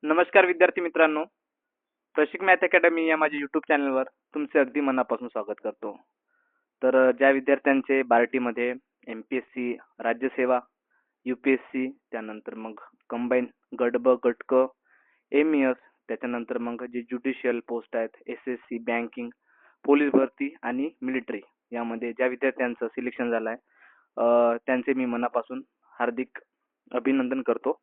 नमस्कार विद्यार्थी मित्रांनो, प्रशिक मॅथ अकॅडमी या माझ्या यूट्यूब चॅनलवर तुमचे अगदी मनापासून स्वागत करतो. तर ज्या विद्यार्थ्यांचे बार्टीमध्ये एम-पी-एस-सी, राज्यसेवा, यू-पी-एस-सी, त्यानंतर मग कंबाईन गट ब, गट क, एम-ई-एस, त्याच्यानंतर मग जे ज्युडिशियल पोस्ट आहेत, एस-एस-सी, बँकिंग, पोलीस भरती आणि मिलिटरी यामध्ये ज्या विद्यार्थ्यांचं सिलेक्शन झालं आहे त्यांचे मी मनापासून हार्दिक अभिनंदन करतो.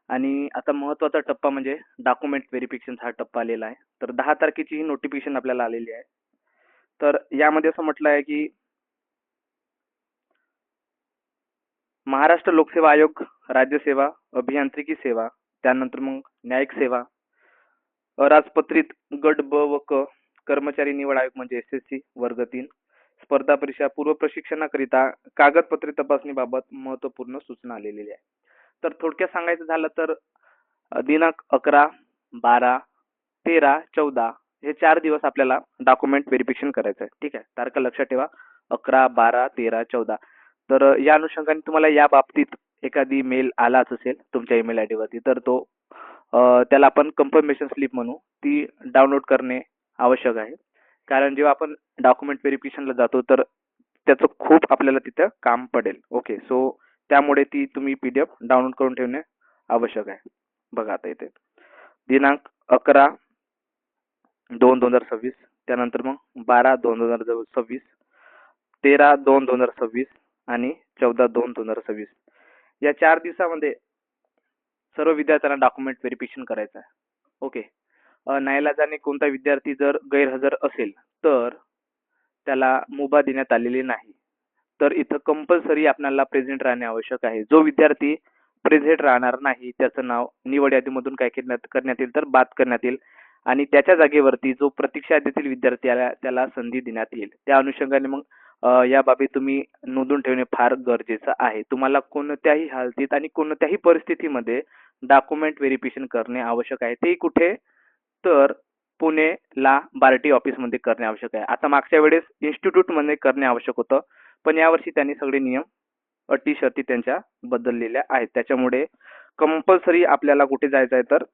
आणि आता महत्त्वाचा टप्पा म्हणजे डॉक्युमेंट व्हेरिफिकेशन हा टप्पा आलेला आहे. तर 10 तारखेची ही नोटिफिकेशन आपल्याला आलेली आहे. तर यामध्ये असं म्हटलं आहे की महाराष्ट्र लोकसेवा आयोग, राज्यसेवा, अभियांत्रिकी सेवा, त्यानंतर मग न्यायिक सेवा, अराजपत्रित गट ब व क, कर्मचारी निवड आयोग म्हणजे एस-एस-सी वर्ग 3, स्पर्धा परीक्षा पूर्व प्रशिक्षणाकरिता कागदपत्रे तपासणीबाबत महत्त्वपूर्ण सूचना आलेली आहे. तर थोडक्यात सांगायचं झालं तर दिनांक 11, 12, 13, 14 हे 4 दिवस आपल्याला डॉक्युमेंट व्हेरिफिकेशन करायचं आहे. ठीक आहे. तारखा लक्षात ठेवा. 11, 12, 13, 14. तर या अनुषंगाने तुम्हाला या बाबतीत एखादी मेल आलाच असेल तुमच्या ईमेल आयडी वरती, तर तो त्याला आपण कन्फर्मेशन स्लिप म्हणू. ती डाउनलोड करणे आवश्यक आहे. कारण जेव्हा आपण डॉक्युमेंट व्हेरिफिकेशनला जातो तर त्याचं खूप आपल्याला तिथं काम पडेल. ओके. सो त्यामुळे ती तुम्ही पीडीएफ डाउनलोड करून ठेवणे आवश्यक आहे. बघा आता इथे दिनांक 11/2/2026, त्यानंतर मग 12/2/2026, 13/2/2026 आणि 14/2/2026 या 4 दिवसामध्ये सर्व विद्यार्थ्यांना डॉक्युमेंट व्हेरिफिकेशन करायचं आहे. ओके. नाईलाजाने कोणता विद्यार्थी जर गैरहजर असेल तर त्याला मुभा देण्यात आलेली नाही. तर इथं कंपल्सरी आपल्याला प्रेझेंट राहणे आवश्यक आहे. जो विद्यार्थी प्रेझेंट राहणार नाही त्याचं नाव निवड यादीमधून काय करण्यात येईल तर बाद करण्यात येईल आणि त्याच्या जागेवरती जो प्रतीक्षा यादीतील विद्यार्थी आला त्याला संधी देण्यात येईल. त्या अनुषंगाने मग या बाबी तुम्ही नोंदून ठेवणे फार गरजेचं आहे. तुम्हाला कोणत्याही हालतीत आणि कोणत्याही परिस्थितीमध्ये डॉक्युमेंट व्हेरिफिकेशन करणे आवश्यक आहे. ते कुठे तर पुणेला बार्टी ऑफिसमध्ये करणे आवश्यक आहे. आता मागच्या वेळेस इन्स्टिट्यूटमध्ये करणे आवश्यक होतं, पण यावर्षी त्यांनी सगळे नियम अटी शर्ती त्यांच्या बदललेल्या आहेत. त्याच्यामुळे कंपल्सरी आपल्याला कुठे जायचं आहे तर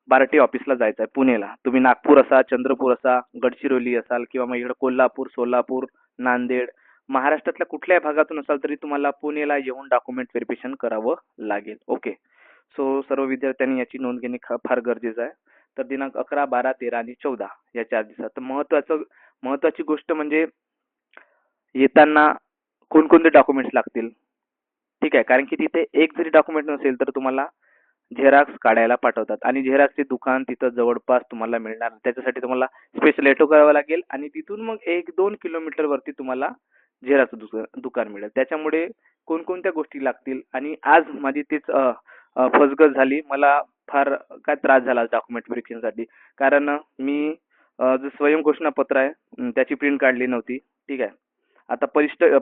बार्टी ऑफिसला जायचं आहे पुणेला. तुम्ही नागपूर असा, चंद्रपूर असा, गडचिरोली असाल किंवा मग इकडे कोल्हापूर, सोलापूर, नांदेड, महाराष्ट्रातल्या कुठल्याही भागातून असाल तरी तुम्हाला पुणेला येऊन डॉक्युमेंट व्हेरिफिकेशन करावं लागेल. ओके. सो सर्व विद्यार्थ्यांनी याची नोंद घेणे फार गरजेचं आहे. तर दिनांक 11, 12, 13 आणि 14 या 4 दिवसात. तर महत्वाची गोष्ट म्हणजे येताना कोणकोणते डॉक्युमेंट्स लागतील. ठीक आहे. कारण की तिथे एक जरी डॉक्युमेंट नसेल तर तुम्हाला झेरॉक्स काढायला पाठवतात आणि झेरॉक्सचे दुकान तिथं जवळपास तुम्हाला मिळणार. त्याच्यासाठी तुम्हाला स्पेशल ऑटो करावा लागेल आणि तिथून मग 1-2 किलोमीटर वरती तुम्हाला झेरॉक्सचं दुकान मिळेल. त्याच्यामुळे कोणकोणत्या गोष्टी लागतील आणि आज माझी तीच फसगत झाली. मला फार काय त्रास झाला डॉक्युमेंट व्हेरिफिकेशनसाठी. कारण मी जे स्वयंघोषणा पत्र आहे त्याची प्रिंट काढली नव्हती. ठीक आहे. आता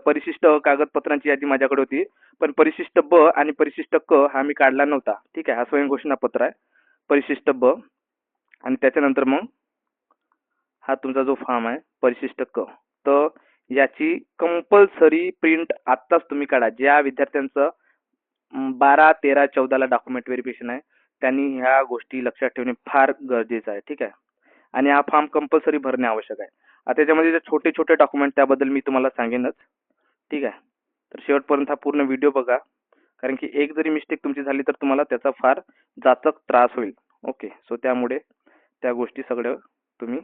परिशिष्ट कागदपत्रांची यादी माझ्याकडे होती, पण परिशिष्ट ब आणि परिशिष्ट क हा मी काढला नव्हता. ठीक आहे. हा स्वयंघोषणा पत्र आहे परिशिष्ट ब आणि त्याच्यानंतर मग हा तुमचा जो फॉर्म आहे परिशिष्ट क. तर याची कंपल्सरी प्रिंट आत्ताच तुम्ही काढा. ज्या विद्यार्थ्यांचं 12, 13, 14 ला डॉक्युमेंट व्हेरिफिकेशन आहे त्यांनी ह्या गोष्टी लक्षात ठेवणे फार गरजेचं आहे. ठीक आहे. आणि हा फॉर्म कंपल्सरी भरणे आवश्यक आहे. आता त्याच्यामध्ये जे छोटे छोटे डॉक्युमेंट त्याबद्दल मी तुम्हाला सांगेनच. ठीक आहे. तर शेवटपर्यंत हा पूर्ण व्हिडिओ बघा. कारण की एक जरी मिस्टेक तुमची झाली तर तुम्हाला त्याचा फार जाचक त्रास होईल. ओके. सो त्यामुळे त्या गोष्टी सगळ्या तुम्ही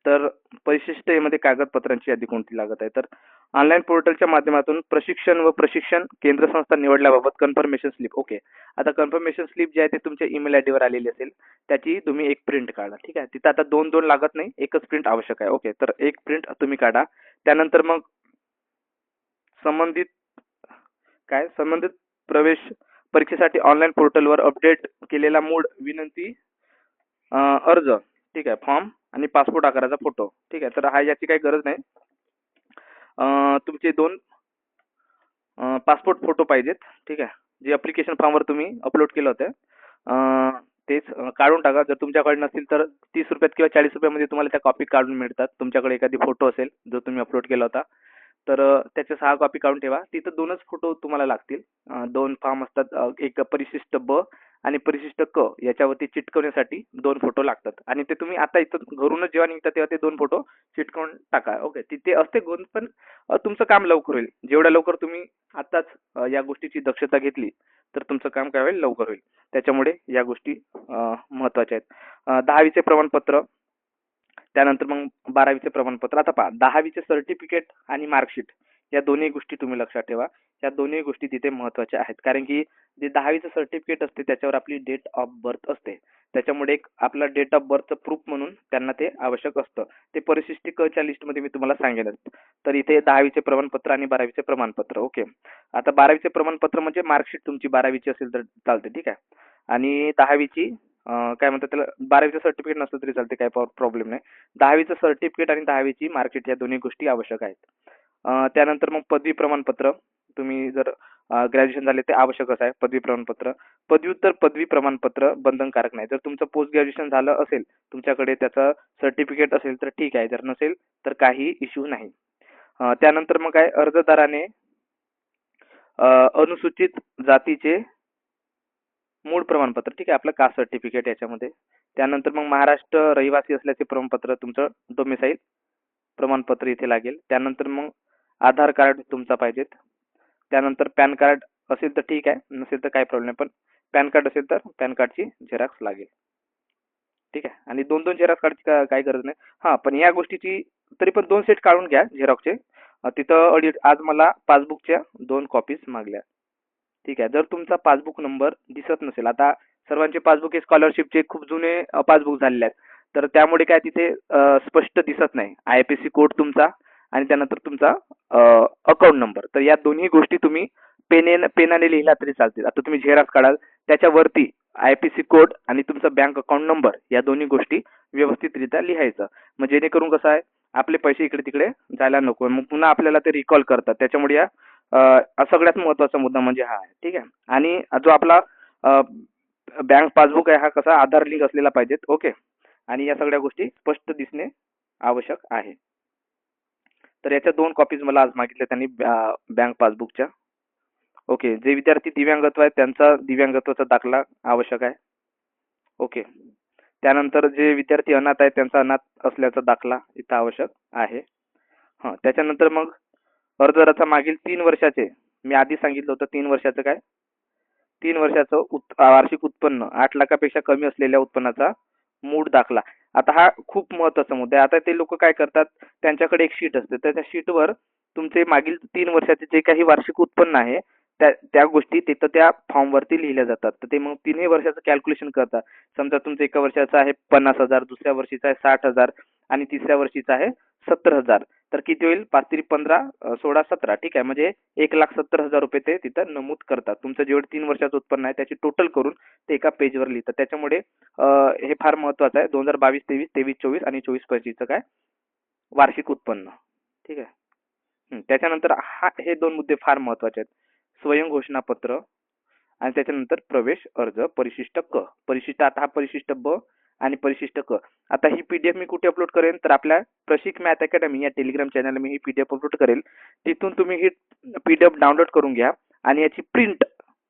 तर परिशिष्ट यामध्ये कागदपत्रांची यादी कोणती लागत आहे तर ऑनलाईन पोर्टलच्या माध्यमातून प्रशिक्षण व प्रशिक्षण केंद्र संस्था निवडल्याबाबत कन्फर्मेशन स्लिप. ओके. आता कन्फर्मेशन स्लिप जे आहे ते तुमच्या ईमेल आयडीवर आलेली असेल त्याची तुम्ही एक प्रिंट काढा. ठीक आहे. तिथं आता दोन दोन लागत नाही, एकच प्रिंट आवश्यक आहे. ओके. तर एक प्रिंट तुम्ही काढा. त्यानंतर मग संबंधित संबंधित प्रवेश परीक्षेसाठी ऑनलाईन पोर्टलवर अपडेट केलेला मूळ विनंती अर्ज. ठीक आहे. फॉर्म आणि पासपोर्ट आकाराचा फोटो. ठीक आहे. तर हा याची काही गरज नाही. तुमचे 2 पासपोर्ट फोटो पाहिजेत. ठीक आहे. जे ऍप्लिकेशन फॉर्मवर तुम्ही अपलोड केलं होतं तेच काढून टाका. जर तुमच्याकडे नसेल तर 30 रुपयात किंवा 40 रुपयामध्ये तुम्हाला त्या कॉपी काढून मिळतात. तुमच्याकडे एखादी फोटो असेल जो तुम्ही अपलोड केला होता तर त्याच्या 6 कॉपी काढून ठेवा. तिथं 2च फोटो तुम्हाला लागतील. 2 फॉर्म असतात. एक परिशिष्ट ब आणि परिशिष्ट क याच्यावरती चिटकवण्यासाठी 2 फोटो लागतात आणि ते तुम्ही आता इथं घरूनच जेव्हा निघता तेव्हा ते 2 फोटो चिटकवून टाका. ओके. तिथे असते गुण, पण तुमचं काम लवकर होईल. जेवढ्या लवकर तुम्ही आताच या गोष्टीची दक्षता घेतली तर तुमचं काम काय होईल, लवकर होईल. त्याच्यामुळे या गोष्टी महत्त्वाच्या आहेत. 10वीचे प्रमाणपत्र, त्यानंतर मग 12वीचे प्रमाणपत्र. आता पहा, 10वीचे सर्टिफिकेट आणि मार्कशीट या दोन्ही गोष्टी तुम्ही लक्षात ठेवा. या दोन्ही गोष्टी तिथे महत्त्वाच्या आहेत, कारण की जे 10वीचं सर्टिफिकेट असते त्याच्यावर आपली डेट ऑफ बर्थ असते. त्याच्यामुळे एक आपला डेट ऑफ बर्थचं प्रूफ म्हणून त्यांना ते आवश्यक असतं. ते परिशिष्ट क च्या लिस्टमध्ये मी तुम्हाला सांगेनच. तर इथे 10वीचे प्रमाणपत्र आणि 12वीचे प्रमाणपत्र. ओके. आता 12वीचे प्रमाणपत्र म्हणजे मार्कशीट तुमची 12वीची असेल तर चालते, ठीक आहे. आणि 10वीची काय म्हणतात त्याला, 12वीचं सर्टिफिकेट नसलं तरी चालते, काही प्रॉब्लेम नाही. 10वीचं सर्टिफिकेट आणि 10वीची मार्कशीट या दोन्ही गोष्टी आवश्यक आहेत. त्यानंतर मग पदवी प्रमाणपत्र, तुम्ही जर ग्रॅज्युएशन झाले ते आवश्यकच आहे पदवी प्रमाणपत्र. पदव्युत्तर पदवी प्रमाणपत्र बंधनकारक नाही. जर तुमचं पोस्ट ग्रॅज्युएशन झालं असेल, तुमच्याकडे त्याचं सर्टिफिकेट असेल तर ठीक आहे, जर नसेल तर काही इश्यू नाही. त्यानंतर मग काय, अर्जदाराने अनुसूचित जातीचे मूळ प्रमाणपत्र, ठीक आहे, आपलं कास्ट सर्टिफिकेट याच्यामध्ये. त्यानंतर मग महाराष्ट्र रहिवासी असल्याचे प्रमाणपत्र, तुमचं डोमिसाईल प्रमाणपत्र इथे लागेल. त्यानंतर मग आधार कार्ड तुमचा पाहिजेत. त्यानंतर पॅन कार्ड असेल तर ठीक आहे, नसेल तर काही प्रॉब्लेम नाही, पण पॅन कार्ड असेल तर पॅन कार्डची झेरॉक्स लागेल, ठीक आहे. आणि 2-2 झेरॉक्स काढायची काही गरज नाही. हां, पण या गोष्टीची तरी पण 2 सेट काढून घ्या झेरॉक्सचे. तिथं आज मला पासबुकच्या 2 कॉपीज मागल्या, ठीक आहे. जर तुमचा पासबुक नंबर दिसत नसेल, आता सर्वांचे पासबुक हे स्कॉलरशिपचे खूप जुने पासबुक झालेले आहेत, तर त्यामुळे काय तिथे स्पष्ट दिसत नाही IFSC कोड तुमचा आणि त्यानंतर तुमचा अकाउंट नंबर. तर या दोन्ही गोष्टी तुम्ही पेनाने लिहिला तरी चालतील. आता तुम्ही झेरॉक्स काढाल, त्याच्यावरती IFSC कोड आणि तुमचा बँक अकाउंट नंबर या दोन्ही गोष्टी व्यवस्थितरित्या लिहायचं. मग जेणेकरून कसं आहे, आपले पैसे इकडे तिकडे जायला नको, मग पुन्हा आपल्याला ते रिकॉल करतात. त्याच्यामुळे या सगळ्यात महत्त्वाचा मुद्दा म्हणजे हा आहे, ठीक आहे. आणि जो आपला बँक पासबुक आहे हा कसा आधार लिंक असलेला पाहिजेत. ओके. आणि या सगळ्या गोष्टी स्पष्ट दिसणे आवश्यक आहे. तर याच्या 2 कॉपीज मला आज मागितल्या त्यांनी बँक पासबुकच्या. ओके. जे विद्यार्थी दिव्यांगत्व आहेत त्यांचा दिव्यांगत्वाचा दाखला आवश्यक आहे. ओके. त्यानंतर जे विद्यार्थी अनाथ आहेत त्यांचा अनाथ असल्याचा दाखला इथं आवश्यक आहे. हां, त्याच्यानंतर मग अर्जदाराचा मागील 3 वर्षाचे, मी आधी सांगितलं होतं 3 वर्षाचं काय, 3 वर्षाचं वार्षिक उत्पन्न 8 लाखापेक्षा कमी असलेल्या उत्पन्नाचा मूळ दाखला. आता हा खूप महत्त्वाचा मुद्दा आहे. आता ते लोक काय करतात, त्यांच्याकडे एक शीट असते, तर त्या शीटवर तुमचे मागील 3 वर्षाचे जे काही वार्षिक उत्पन्न आहे त्या त्या गोष्टी तिथं त्या फॉर्मवरती लिहिल्या जातात. तर ते मग 3ही वर्षाचं कॅल्क्युलेशन करतात. समजा तुमचं एका वर्षाचं आहे 50,000, दुसऱ्या वर्षीचा आहे 60,000 आणि तिसऱ्या वर्षीचा आहे 70,000. तर किती होईल, 5 3 15 16 17, ठीक आहे. म्हणजे 1,70,000 रुपये ते तिथं नमूद करतात. तुमचं जेवढं 3 वर्षाचं उत्पन्न आहे त्याची टोटल करून ते एका पेजवर लिहितात. त्याच्यामुळे हे फार महत्त्वाचं आहे. 2022-23, 23-24 आणि 24-25चं काय वार्षिक उत्पन्न, ठीक आहे. त्याच्यानंतर हे 2 मुद्दे फार महत्त्वाचे आहेत. स्वयं घोषणापत्र आणि त्याच्यानंतर प्रवेश अर्ज परिशिष्ट क. परिशिष्ट, आता हा परिशिष्ट ब आणि परिशिष्ट क. आता ही PDF मी कुठे अपलोड करेन, तर आपल्या प्रशिक मॅथ अकॅडमी या टेलिग्राम चॅनलला मी ही PDF अपलोड करेल. तिथून तुम्ही ही PDF डाउनलोड करून घ्या आणि याची प्रिंट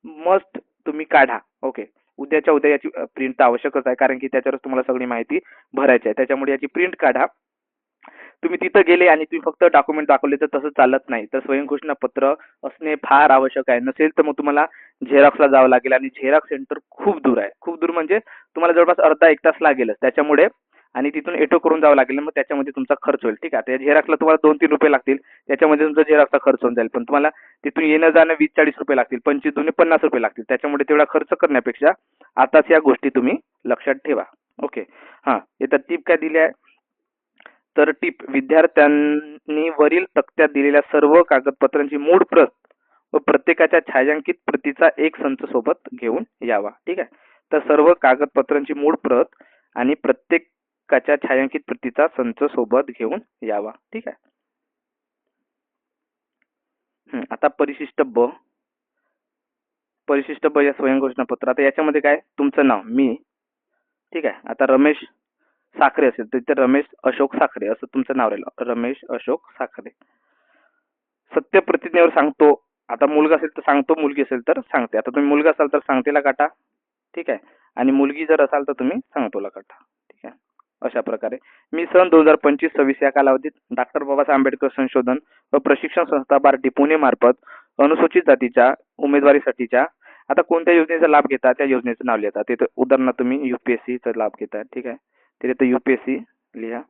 मस्ट तुम्ही काढा. ओके. उद्याच्या उद्या याची प्रिंट आवश्यकच आहे, कारण की त्याच्यावर तुम्हाला सगळी माहिती भरायची आहे. त्याच्यामुळे याची प्रिंट काढा. तुम्ही तिथं गेले आणि तुम्ही फक्त डॉक्युमेंट दाखवले तर तसं चालत नाही. तर स्वयंघोषणा पत्र असणे फार आवश्यक आहे. नसेल तर मग तुम्हाला झेरॉक्सला जावं लागेल आणि झेरॉक्स सेंटर खूप दूर आहे. खूप दूर म्हणजे तुम्हाला जवळपास अर्धा 1 तास लागेलच. त्याच्यामुळे आणि तिथून ऑटो करून जावं लागेल, मग त्याच्यामध्ये तुमचा खर्च होईल, ठीक आहे. त्या झेरॉक्सला तुम्हाला 2-3 रुपये लागतील, त्याच्यामध्ये तुमचा झेरॉक्सचा खर्च होऊन जाईल. पण तुम्हाला तिथून येणं जाणं 20-40 रुपये लागतील, 25 50 रुपये लागतील. त्याच्यामुळे तेवढा खर्च करण्यापेक्षा आताच या गोष्टी तुम्ही लक्षात ठेवा. ओके. हां, इथं टिप काय दिली आहे, तर टिप, विद्यार्थ्यांनी वरील तक्त्यात दिलेल्या सर्व कागदपत्रांची मूळ प्रत व प्रत्येकाच्या छायांकित प्रतीचा एक संच सोबत घेऊन यावा, ठीक आहे. तर सर्व कागदपत्रांची मूळ प्रत आणि प्रत्येकाच्या छायांकित प्रतीचा संच सोबत घेऊन यावा, ठीक आहे. आता परिशिष्ट ब. परिशिष्ट ब या स्वयंघोषणापत्र. आता याच्यामध्ये काय, तुमचं नाव मी, ठीक आहे. आता रमेश साखरे असेल तर इथे रमेश अशोक साखरे असं तुमचं नाव राहिलं, रमेश अशोक साखरे. सत्य प्रतिज्ञेवर सांगतो. आता मुलगा असेल तर सांगतो, मुलगी असेल तर सांगते. आता तुम्ही मुलगा असाल तर सांगतेला काटा, ठीक आहे. आणि मुलगी जर असाल तर तुम्ही सांगतोला काटा, ठीक आहे. अशा प्रकारे मी सन 2025-26 या कालावधीत डॉक्टर बाबासाहेब आंबेडकर संशोधन व प्रशिक्षण संस्था बार्टी पुणे मार्फत अनुसूचित जातीच्या उमेदवारीसाठीच्या आता कोणत्या योजनेचा लाभ घेता त्या योजनेचं नाव लिहिता. तिथे उदाहरणार्थ तुम्ही UPSCचा लाभ घेता, ठीक आहे. तिथे UPSC लिहा,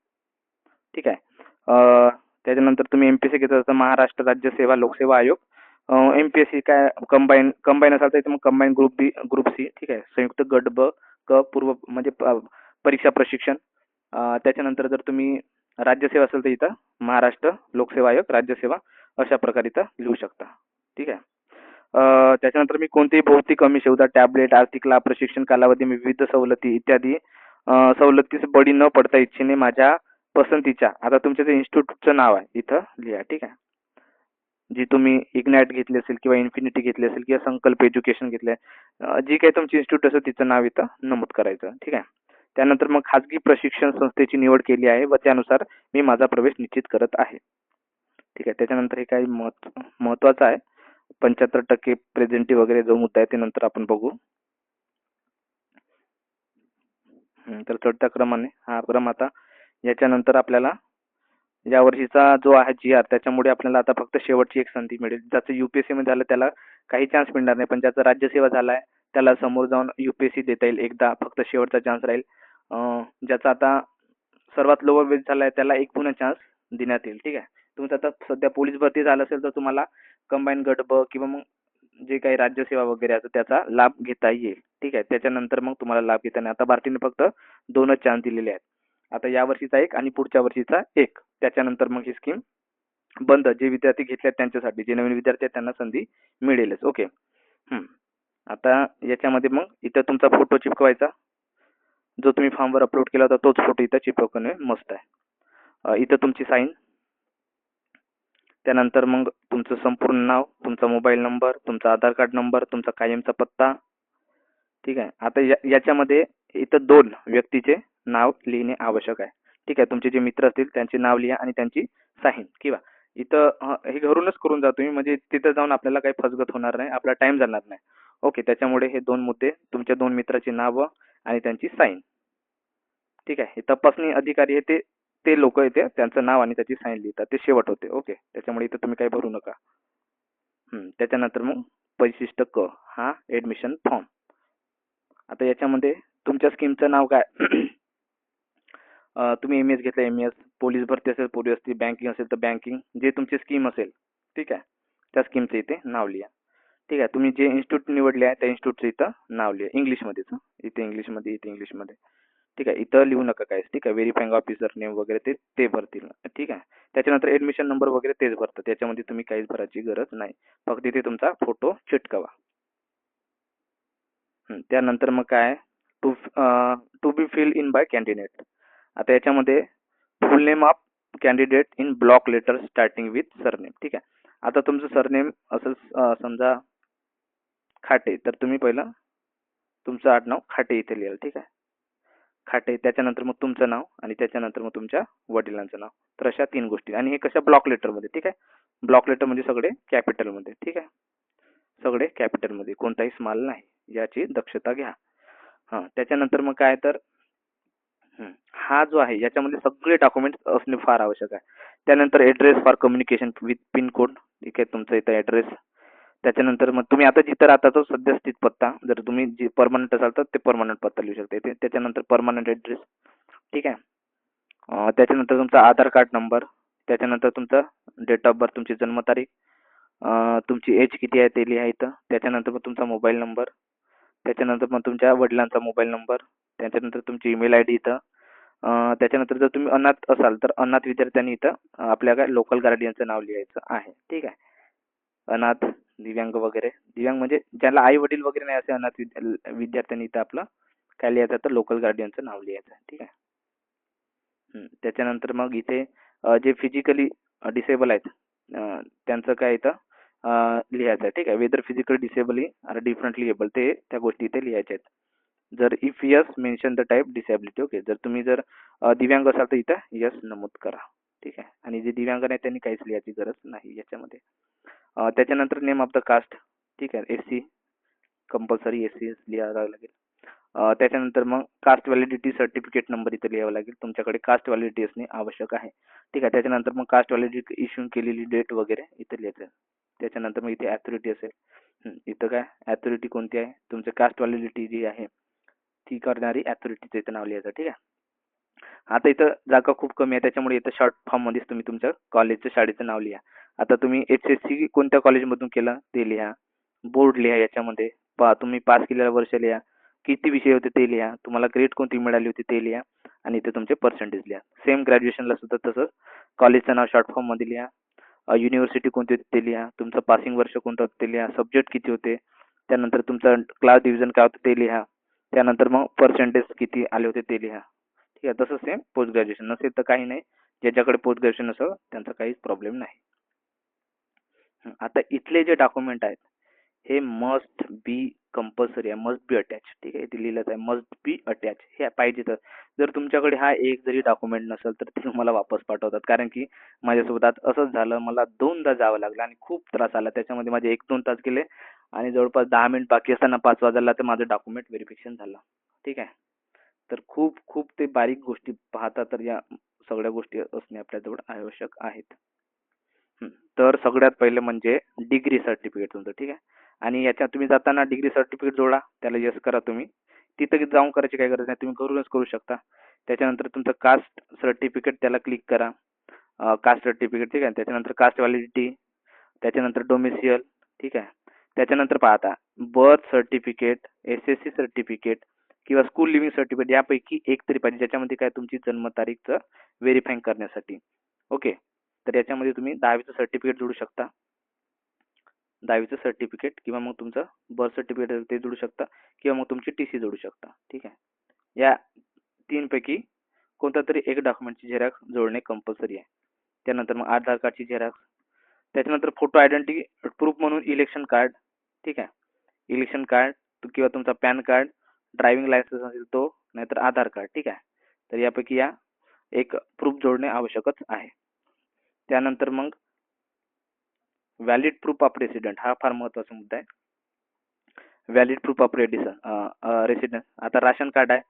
ठीक आहे. त्याच्यानंतर तुम्ही MPSC घेता तर महाराष्ट्र राज्य सेवा लोकसेवा आयोग. MPSC काय कंबाईन कंबाईन असाल तर इथे मग कंबाईन ग्रुप बी ग्रुप सी, ठीक आहे. संयुक्त गट ब क पूर्व म्हणजे परीक्षा प्रशिक्षण. त्याच्यानंतर जर तुम्ही राज्यसेवा असेल तर इथं महाराष्ट्र लोकसेवा आयोग राज्यसेवा अशा प्रकारे इथं लिहू शकता, ठीक आहे. त्याच्यानंतर मी कोणतेही भौतिक कमी सुविधा टॅबलेट आर्थिक लाभ प्रशिक्षण कालावधी मी विविध सवलती इत्यादी सवलतीस बळी न पडता इच्छेने माझ्या पसंतीच्या आता तुमच्या जे इन्स्टिट्यूटचं नाव आहे इथं लिहा, ठीक आहे. जी तुम्ही इग्नाइट घेतली असेल किंवा इन्फिनिटी घेतली असेल किंवा संकल्प एज्युकेशन घेतलंय, जी काही तुमची इन्स्टिट्यूट असेल तिचं नाव इथं नमूद करायचं, ठीक आहे. त्यानंतर मग खाजगी प्रशिक्षण संस्थेची निवड केली आहे व त्यानुसार मी माझा प्रवेश निश्चित करत आहे, ठीक आहे. त्याच्यानंतर हे काही महत्वाचं आहे 75% प्रेझेंटी वगैरे जो मुद्दा आहे ते नंतर आपण बघू. तर चढत्या क्रमाने हा क्रम आता याच्यानंतर आपल्याला या वर्षीचा जो आहे GR त्याच्यामुळे आपल्याला आता फक्त शेवटची एक संधी मिळेल. ज्याचं UPSC मध्ये झालं त्याला काही चान्स मिळणार नाही, पण ज्याचा राज्यसेवा झालाय त्याला समोर जाऊन UPSC देता येईल एकदा, फक्त शेवटचा चान्स राहील. ज्याचा आता सर्वात लोअर वेज झालाय त्याला एक पुन्हा चान्स देण्यात येईल, ठीक आहे. तुमचं आता सध्या पोलीस भरती झालं असेल तर तुम्हाला कंबाईन गट ब किंवा मग जे काही राज्यसेवा वगैरे आहे त्याचा लाभ घेता येईल, ठीक आहे. त्याच्यानंतर मग तुम्हाला लाभ घेता नाही. आता भारतीने फक्त 2च चान्स दिलेले आहेत. आता या वर्षीचा एक आणि पुढच्या वर्षीचा एक. त्याच्यानंतर मग ही स्कीम बंद. जे विद्यार्थी घेतले त्यांच्यासाठी, जे नवीन विद्यार्थी आहेत त्यांना संधी मिळेलच. ओके. आता याच्यामध्ये मग इथं तुमचा फोटो चिपकवायचा. जो तुम्ही फॉर्मवर अपलोड केला होता तोच फोटो इथं चिपकवणे मस्त आहे. इथं तुमची साईन. त्यानंतर मग तुमचं संपूर्ण नाव, तुमचा मोबाईल नंबर, तुमचा आधार कार्ड नंबर, तुमचा कायमचा पत्ता, ठीक आहे. आता याच्यामध्ये इथं 2 व्यक्तीचे नाव लिहिणे आवश्यक आहे, ठीक आहे. तुमचे जे मित्र असतील त्यांचे नाव लिहा आणि त्यांची साईन किंवा इथं हे घरूनच करून जा तुम्ही, म्हणजे तिथं जाऊन आपल्याला काही फसगत होणार नाही, आपला टाइम जाणार नाही. ओके. त्याच्यामुळे हे 2 मुद्दे तुमच्या 2 मित्राची नावं आणि त्यांची साईन, ठीक आहे. हे तपासणी अधिकारी आहे ते ते लोक येते त्यांचं नाव आणि त्याची साईन लिहितात, ते शेवट होते. ओके. त्याच्यामुळे इथं तुम्ही काही भरू नका. त्याच्यानंतर मग परिशिष्ट क हा ऍडमिशन फॉर्म. आता याच्यामध्ये तुमच्या स्कीमचं नाव काय तुम्ही MS घेतलं MS, पोलीस भरती असेल पोलीस असते, बँकिंग असेल तर बँकिंग, जे तुमची स्कीम असेल, ठीक आहे. त्या स्कीमचं इथे नाव लिहा, ठीक आहे. तुम्ही जे इन्स्टिट्यूट निवडले आहे त्या इन्स्टिट्यूटचं इथं नाव लिहा इंग्लिशमध्येच. इथे इंग्लिशमध्ये, इथे इंग्लिशमध्ये, ठीक आहे. इथं लिहू नका काहीच, ठीक आहे. व्हेरीफाईंग ऑफिसर नेम वगैरे ते भरतील, ठीक आहे. त्याच्यानंतर ऍडमिशन नंबर वगैरे तेच भरतात, त्याच्यामध्ये तुम्ही काहीच भरायची गरज नाही, फक्त इथे तुमचा फोटो चिटकवा. त्यानंतर मग काय to to be fill in by candidate. आता याच्यामध्ये full name of candidate in block letter starting with surname, ठीक आहे. आता तुमचं सरनेम असं समजा खाटे, तर तुम्ही पहिलं तुमचं आडनाव खाटे इथे लिहाल, ठीक आहे. खाटे. त्याच्यानंतर मग तुमचं नाव आणि त्याच्यानंतर मग तुमच्या वडिलांचं नाव. तर अशा 3 गोष्टी आणि हे कशा ब्लॉक लेटरमध्ये, ठीक आहे. ब्लॉक लेटर म्हणजे सगळे कॅपिटलमध्ये, ठीक आहे. सगळे कॅपिटलमध्ये, कोणताही स्मॉल नाही, याची दक्षता घ्या. त्याच्यानंतर मग काय तर हा जो आहे याच्यामध्ये सगळे डॉक्युमेंट्स असणे फार आवश्यक आहे. त्यानंतर address for communication with pin code, ठीक आहे. तुमचा इथं ऍड्रेस. त्याच्यानंतर मग तुम्ही आता जिथं राहता तो सद्यस्थित पत्ता, जर तुम्ही जे परमनंट असाल तर ते परमनंट पत्ता लिहू शकता इथे. त्याच्यानंतर परमनंट ऍड्रेस, ठीक आहे. त्याच्यानंतर तुमचा आधार कार्ड नंबर, त्याच्यानंतर तुमचं डेट ऑफ बर्थ, तुमची जन्मतारीख, तुमची एज किती आहे ते लिहा इथं. त्याच्यानंतर मग तुमचा मोबाईल नंबर, त्याच्यानंतर मग तुमच्या वडिलांचा मोबाईल नंबर, त्याच्यानंतर तुमची ईमेल ID इथं. त्याच्यानंतर जर तुम्ही अनाथ असाल तर अनाथ विद्यार्थ्यांनी इथं आपल्या काय लोकल गार्डियनचं नाव लिहायचं आहे, ठीक आहे. अनाथ, दिव्यांग वगैरे, दिव्यांग म्हणजे ज्याला आई वडील वगैरे नाही असे अनाथ विद्यार्थ्यांनी इथं आपलं काय लिहायचं तर लोकल गार्डियनचं नाव लिहायचं, ठीक आहे. त्याच्यानंतर मग इथे जे फिजिकली डिसेबल आहेत त्यांचं काय इथं लिहायचं आहे, ठीक आहे. Whether physical disable or differently able, ते त्या गोष्टी इथे लिहायच्या आहेत. जर if yes mention the type disability. Okay. जर तुम्ही दिव्यांग असाल तर इथं यस नमूद करा. ठीक आहे. आणि जे दिव्यांग आहेत त्यांनी काहीच लिहायची गरज नाही याच्यामध्ये. त्याच्यानंतर नेम ऑफ द कास्ट, ठीक आहे, एससी कंपल्सरी एससी लिहावं लागेल. त्याच्यानंतर मग कास्ट व्हॅलिडिटी सर्टिफिकेट नंबर इथे लिहावा लागेल. तुमच्याकडे कास्ट व्हॅलिडिटी असणे आवश्यक आहे. ठीक आहे. त्याच्यानंतर मग कास्ट व्हॅलिडिटी इश्यू केलेली डेट वगैरे इथे लिहायचं. त्याच्यानंतर मग इथे ॲथॉरिटी असेल. इथं काय ॲथॉरिटी कोणती आहे, तुमचं कास्ट व्हॅलिडिटी जी आहे ती करणारी ॲथॉरिटीचं इथं नाव लिहायचं. ठीक आहे. आता इथं जागा खूप कमी आहे त्याच्यामुळे इथं शॉर्ट फॉर्म मध्येच तुम्ही तुमच्या कॉलेजचं शाळेचं नाव लिहा. आता तुम्ही HSC कोणत्या कॉलेजमधून केलं ते लिहा. बोर्ड लिहा याच्यामध्ये. तुम्ही पास केलेलं वर्ष लिहा. किती विषय होते ते लिहा. तुम्हाला ग्रेड कोणती मिळाली होती ते लिहा. आणि इथे तुमचे पर्सेंटेज लिहा. सेम ग्रॅज्युएशनला सुद्धा तसंच कॉलेजचं नाव शॉर्ट फॉर्म मध्ये लिहा. युनिव्हर्सिटी कोणती होती ते लिहा. तुमचं पासिंग वर्ष कोणतं होतं ते लिहा. सब्जेक्ट किती होते. त्यानंतर तुमचं क्लास डिव्हिजन काय होतं ते लिहा. त्यानंतर मग पर्सेंटेज किती आले होते ते लिहा. ठीक आहे. तसंच सेम पोस्ट ग्रॅज्युएशन नसेल तर काही नाही. ज्याच्याकडे पोस्ट ग्रॅज्युएशन असेल त्यांचा काहीच प्रॉब्लेम नाही. आता इथले जे डॉक्युमेंट आहेत हे मस्ट बी कंपल्सरी आहे, मस्ट बी अटॅच. ठीक आहे. इथे लिहिलं आहे मस्ट बी अटॅच, हे पाहिजे. तर जर तुमच्याकडे हा एक जरी डॉक्युमेंट नसेल तर ते तुम्हाला वापस पाठवतात. कारण की माझ्यासोबत आज असंच झालं. मला 2दा जावं लागलं आणि खूप त्रास आला. त्याच्यामध्ये माझे 1-2 तास गेले आणि जवळपास 10 मिनिट बाकी असताना 5 वाजायला तर माझं डॉक्युमेंट व्हेरिफिकेशन झालं. ठीक आहे. तर खूप खूप ते बारीक गोष्टी पाहता तर या सगळ्या गोष्टी असणे आपल्याजवळ आवश्यक आहेत. तर सगळ्यात पहिले म्हणजे डिग्री सर्टिफिकेट तुमचं. ठीक आहे. आणि याच्यात तुम्ही जाताना डिग्री सर्टिफिकेट जोडा, त्याला येस करा तुम्ही. तिथं जाऊन करायची काही गरज नाही, तुम्ही घरूनच करू शकता. त्याच्यानंतर तुमचं कास्ट सर्टिफिकेट त्याला क्लिक करा. Caste certificate. ठीक आहे. त्याच्यानंतर कास्ट व्हॅलिडिटी, त्याच्यानंतर डोमिसियल. ठीक आहे. त्याच्यानंतर पाहता बर्थ सर्टिफिकेट, SSC सर्टिफिकेट किंवा स्कूल लिव्हिंग सर्टिफिकेट यापैकी एक तरी पाहिजे, ज्याच्यामध्ये काय तुमची जन्मतारीखचं व्हेरीफाईंग करण्यासाठी. ओके. तर याच्यामध्ये तुम्ही 10वीचं सर्टिफिकेट जोडू शकता. 10वीचं सर्टिफिकेट किंवा मग तुमचं बर्थ सर्टिफिकेट ते जोडू शकता किंवा मग तुमची TC जोडू शकता. ठीक आहे. या 3 पैकी कोणता तरी एक डॉक्युमेंटची झेरॉक्स जोडणे कंपल्सरी आहे. त्यानंतर मग आधार कार्डची झेरॉक्स. त्याच्यानंतर फोटो आयडेंटिटी प्रूफ म्हणून इलेक्शन कार्ड. ठीक आहे. इलेक्शन कार्ड किंवा तुमचा पॅन कार्ड, ड्रायव्हिंग लायसन्स असेल तो, नाहीतर आधार कार्ड. ठीक आहे. तर यापैकी या एक प्रूफ जोडणे आवश्यकच आहे. त्यानंतर मग व्हॅलिड प्रूफ ऑफ रेसिडेंट, हा फार महत्त्वाचा मुद्दा आहे. Valid proof of residence. आता राशन कार्ड आहे,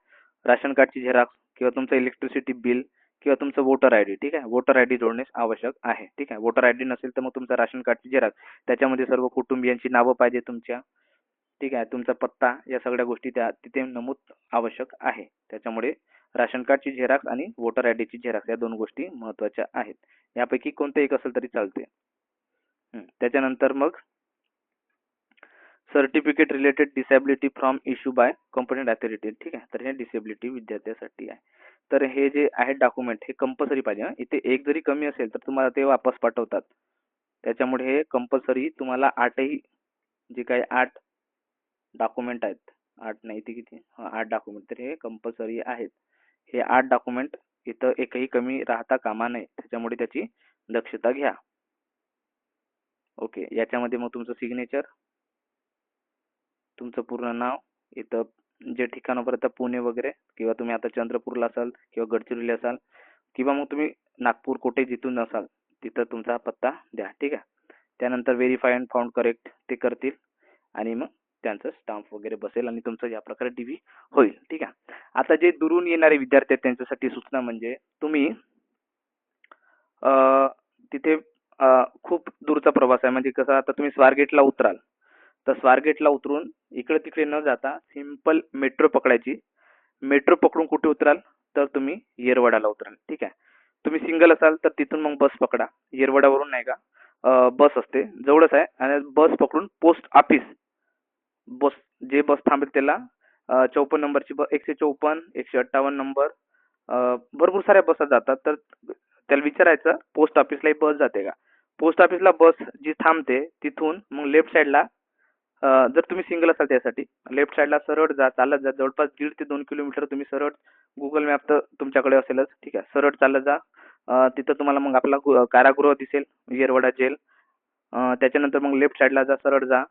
राशन कार्डची झेरॉक्स किंवा तुमचं इलेक्ट्रिसिटी बिल किंवा तुमचं वोटर आयडी. ठीक आहे. वोटर आयडी जोडणे आवश्यक आहे. ठीक आहे. वोटर आयडी नसेल तर मग तुमचं राशन कार्डची झेरॉक्स, त्याच्यामध्ये सर्व कुटुंबियांची नावं पाहिजे तुमच्या. ठीक आहे. तुमचा पत्ता, या सगळ्या गोष्टी त्या तिथे नमूद आवश्यक आहे. त्याच्यामुळे राशन कार्डची झेरॉक्स आणि वोटर आयडीची झेरॉक्स या 2 गोष्टी महत्त्वाच्या आहेत. यापैकी कोणतं एक असेल तरी चालते. त्याच्यानंतर मग certificate related disability from issue bye competent authority. ठीक आहे. तर हे डिसेबिलिटी विद्यार्थ्यासाठी आहे. तर हे जे आहेत डॉक्युमेंट हे कंपल्सरी पाहिजे. इथे एक जरी कमी असेल तर तुम्हाला ते वापस पाठवतात. त्याच्यामुळे हे कंपल्सरी तुम्हाला 8ही जे काही 8 डॉक्युमेंट आहेत, 8 नाही ते किती, 8 डॉक्युमेंट तर हे कंपल्सरी आहेत. हे 8 डॉक्युमेंट इथं एकही कमी राहता कामा नये, त्याच्यामुळे त्याची दक्षता घ्या. ओके. याच्यामध्ये मग तुमचं सिग्नेचर, तुमचं पूर्ण नाव, इथं जे ठिकाणावर आता पुणे वगैरे किंवा तुम्ही आता चंद्रपूरला असाल किंवा गडचिरोली असाल किंवा मग तुम्ही नागपूर कुठे जिथून असाल तिथं तुमचा पत्ता द्या. ठीक आहे. त्यानंतर व्हेरीफाय अँड फाउंड करेक्ट ते करतील आणि मग त्यांचं स्टाम्प वगैरे बसेल आणि तुमचं या प्रकारे DV होईल. ठीक आहे. आता जे दुरून येणारे विद्यार्थी आहेत त्यांच्यासाठी सूचना म्हणजे तुम्ही तिथे खूप दूरचा प्रवास आहे, म्हणजे कसं आता तुम्ही स्वारगेटला उतराल तर स्वारगेटला उतरून इकडे तिकडे न जाता सिंपल मेट्रो पकडायची. मेट्रो पकडून कुठे उतराल तर तुम्ही येरवड्याला उतराल. ठीक आहे. तुम्ही सिंगल असाल तर तिथून मग बस पकडा. येरवड्यावरून नाही का बस असते, जवळच आहे. आणि बस पकडून पोस्ट ऑफिस, बस जे बस थांबेल त्याला 54 नंबरची बस, 154, 158 नंबर, भरपूर साऱ्या बस जातात. तर त्याला विचारायचं पोस्ट ऑफिसला बस जाते का. पोस्ट ऑफिसला बस जी थांबते तिथून मग लेफ्ट साईडला, जर तुम्ही सिंगल असाल त्यासाठी लेफ्ट साईडला सरळ जा, चालत जा. जवळपास 1.5 ते 2 किलोमीटर तुम्ही सरळ, गुगल मॅप तर तुमच्याकडे असेलच. ठीक आहे. सरळ चालत जा. तिथं तुम्हाला मग आपला कारागृह दिसेल, येरवडा जेल. त्याच्यानंतर मग लेफ्ट साईडला जा, सरळ जा.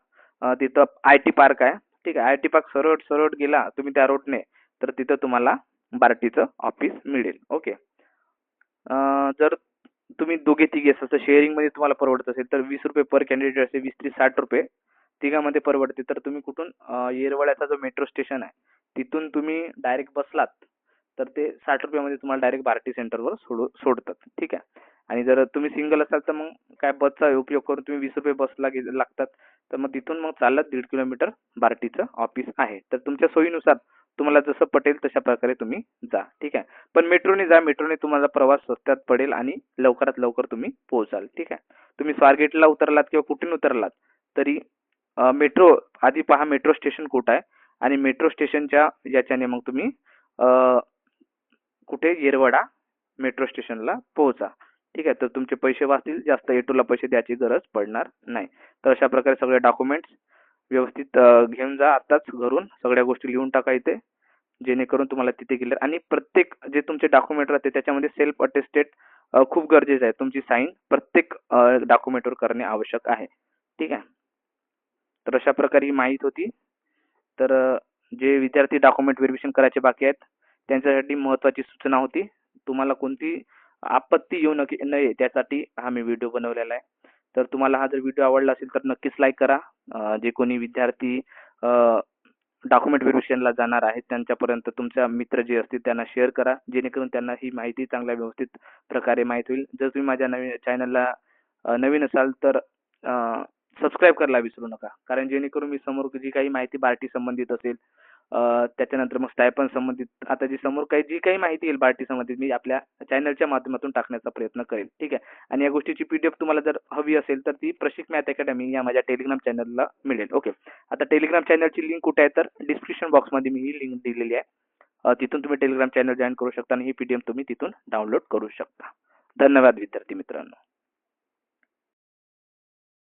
तिथं IT पार्क आहे. ठीक आहे. IT पार्क सरळ सरळ गेला तुम्ही त्या रोडने तर तिथं तुम्हाला बार्टीचं ऑफिस मिळेल. ओके. जर तुम्ही दोघे तिघे असं शेअरिंग मध्ये तुम्हाला परवडत असेल तर 20 रुपये पर कॅन्डिडेट असे 20 ते 60 रुपये तिघामध्ये परवडते. तर तुम्ही कुठून येरवड्याचा जो मेट्रो स्टेशन आहे तिथून तुम्ही डायरेक्ट बसलात तर ते 60 रुपयामध्ये तुम्हाला डायरेक्ट भारती सेंटरवर सोडतात. ठीक आहे. आणि जर तुम्ही सिंगल असाल तर मग काय बसचा उपयोग करून तुम्ही 20 रुपये बसला लागतात. तर मग तिथून मग चालत 1.5 किलोमीटर बार्टीचं ऑफिस आहे. तर तुमच्या सोयीनुसार तुम्हाला जसं पटेल तशा प्रकारे तुम्ही जा. ठीक आहे. पण मेट्रोने जा. मेट्रोने तुम्हाला प्रवास स्वस्तात पडेल आणि लवकरात लवकर तुम्ही पोहोचाल. ठीक आहे. तुम्ही स्वारगेटला उतरलात किंवा कुठून उतरलात तरी मेट्रो आधी पहा मेट्रो स्टेशन कुठं आहे आणि मेट्रो स्टेशनच्या याच्याने मग तुम्ही कुठे येरवडा मेट्रो स्टेशनला पोहोचा. ठीक आहे. तर तुमचे पैसे वाचतील. जास्त एटोला पैसे द्यायची गरज पडणार नाही. तर अशा प्रकारे सगळे डॉक्युमेंट्स व्यवस्थित घेऊन जा. आताच घरून सगळ्या गोष्टी लिहून टाका इथे. जेणेकरून तुम्हाला तिथे गेले आणि प्रत्येक जे तुमचे डॉक्युमेंट राहते त्याच्यामध्ये सेल्फ अटेस्टेड खूप गरजेचं आहे. तुमची साईन प्रत्येक डॉक्युमेंटवर करणे आवश्यक आहे. ठीक आहे. तर अशा प्रकारे ही माहिती होती. तर जे विद्यार्थी डॉक्युमेंट व्हेरिफिकेशन करायचे बाकी आहेत त्यांच्यासाठी महत्त्वाची सूचना होती. तुम्हाला कोणती आपत्ती येऊ नये त्यासाठी हा मी व्हिडिओ बनवलेला आहे. तर तुम्हाला हा जर व्हिडिओ आवडला असेल तर नक्कीच लाईक करा. जे कोणी विद्यार्थी डॉक्युमेंट व्हेरिफिकेशनला जाणार आहेत त्यांच्यापर्यंत तुमच्या मित्र जे असतील त्यांना शेअर करा जेणेकरून त्यांना ही माहिती चांगल्या व्यवस्थित प्रकारे माहीत होईल. जर तुम्ही माझ्या नवीन चॅनलला नवीन असाल तर सबस्क्राईब करायला विसरू नका. कारण जेणेकरून मी समोर जी काही माहिती बार्टी संबंधित असेल त्याच्यानंतर मग स्टायपंड संबंधित आता जी समोर जी काही माहिती येईल बार्टी संबंधित मी आपल्या चॅनलच्या माध्यमातून टाकण्याचा प्रयत्न करेल. ठीक आहे. आणि या गोष्टीची पीडीएफ तुम्हाला जर हवी असेल तर ती प्रशिक मॅथ अकॅडमी या माझ्या टेलिग्राम चॅनलला मिळेल. ओके. आता टेलिग्राम चॅनलची लिंक कुठे आहे तर डिस्क्रिप्शन बॉक्समध्ये मी ही लिंक दिलेली आहे. तिथून तुम्ही टेलिग्राम चॅनल जॉईन करू शकता आणि ही पीडीएफ तुम्ही तिथून डाउनलोड करू शकता. धन्यवाद विद्यार्थी मित्रांनो.